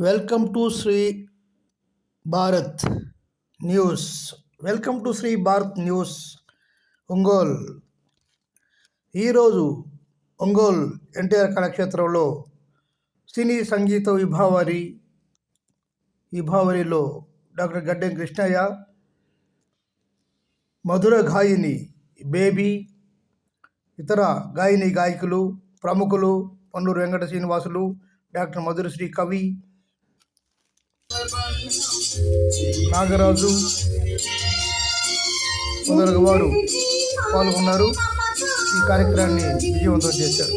Welcome to Sri Bharat News. Welcome to Sri Bharat News. Ongole. ఈరోజు ఒంగోల్ ఎన్టీఆర్ కళాక్షేత్రంలో సినీ సంగీత విభావరిలో doctor Gaddem Krishnaiah, మధుర గాయని బేబీ, ఇతర గాయని గాయకులు, ప్రముఖులు పండూరు వెంకట శ్రీనివాసులు, డాక్టర్ మధురశ్రీ కవి, నాగరాజు మొదలగు వారు పాల్గొన్నారు. ఈ కార్యక్రమాన్ని విజయవంతం చేశారు.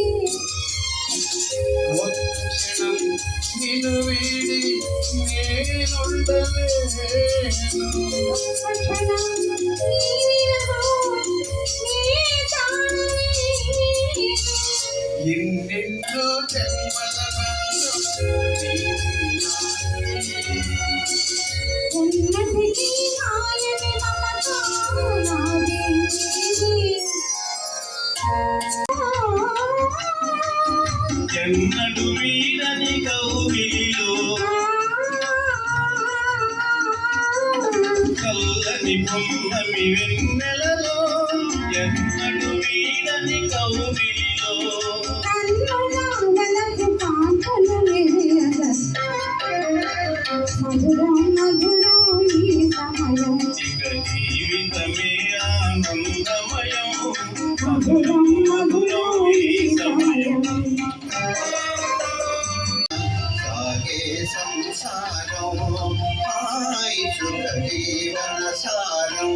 ఎన్నడు వీడని కౌగిలిలో కల్లని పొన్నమి వెన్నెలలో, ఎన్నడు వీడని కౌగిలిలో ఇక జీవితమే ఆనందమయం, మధురం మధురం ఈ సమయం. సంసారం సుఖ జీవన సారం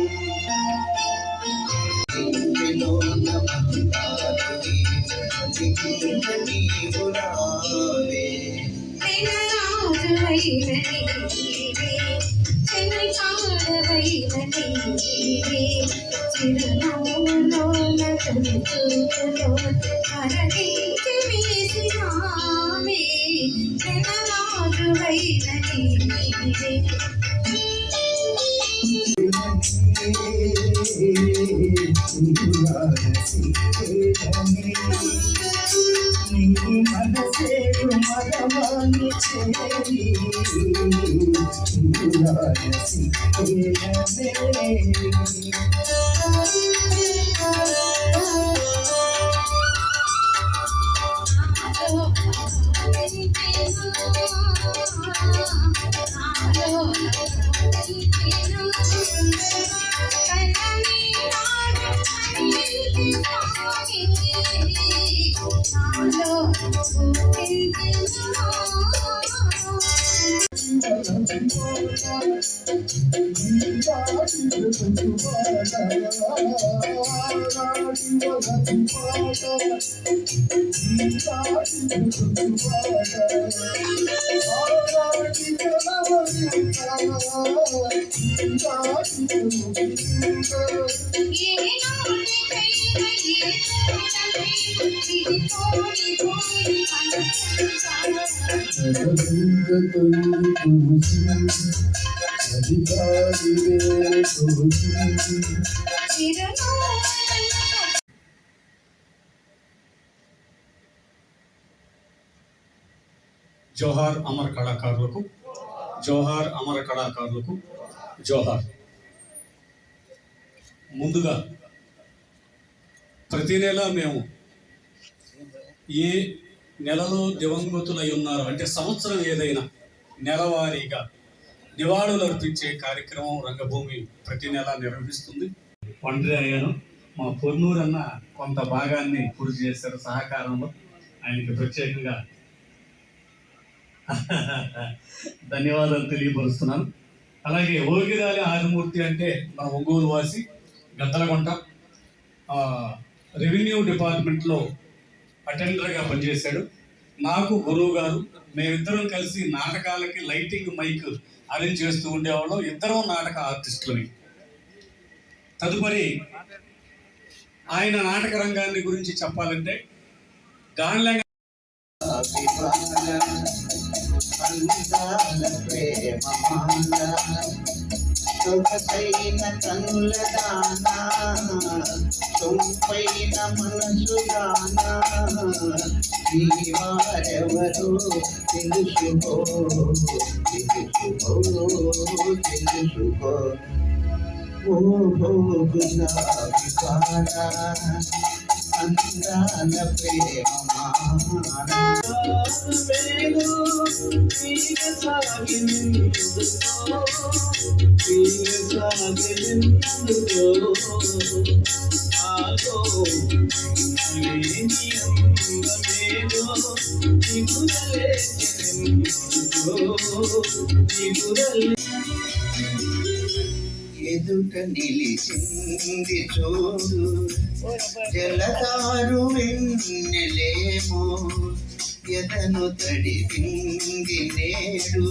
జోహార్ అమర కళాకారులకు, జోహార్ అమర కళాకారులకు జోహార్. ముందుగా ప్రతి నెల మేము ఏ నెలలో దివంగతులై ఉన్నారో అంటే సంవత్సరం ఏదైనా నెలవారీగా నివాళులు అర్పించే కార్యక్రమం రంగభూమి ప్రతి నెల నిర్వహిస్తుంది. ఒంటరి అయ్యాను, మా పొన్నూరు అన్న కొంత భాగాన్ని పూర్తి చేశారు సహకారంలో. ఆయనకి ప్రత్యేకంగా ధన్యవాదాలు తెలియపరుస్తున్నాను. అలాగే ఓగిరాలి ఆదిమూర్తి అంటే మన ఒంగోలు వాసి, గద్దలగుంట రెవెన్యూ డిపార్ట్మెంట్లో అటెండర్గా పనిచేశాడు. నాకు గురువు గారు, మేమిద్దరం కలిసి నాటకాలకి లైటింగ్ మైక్ అరేంజ్ చేస్తూ ఉండేవాళ్ళం. ఇద్దరం నాటక ఆర్టిస్టులని. తదుపరి ఆయన నాటక రంగాన్ని గురించి చెప్పాలంటే గాన్లంగా సొగసైన కనుల దానా సొంపైన మనసు దానా వారెవరు తెలుసుకో తెలుసుకో తెలుసుకో ఓ గులాబీ పాడా అందాల ప్రేమ ఎదుట నిలిచింది చూడు జలతారు వెన్నెలేమో ఎదను తడిపింది నేడు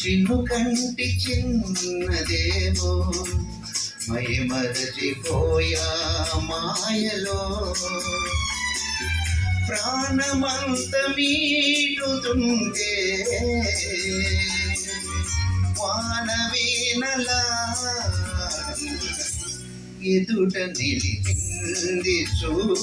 చిన్ను కంటి చిన్నదేమో మై మరచిపోయా మాయలో ప్రాణమంత మీటుతుంటే వానవీనలా ఎదుట నిలిచింది చూడు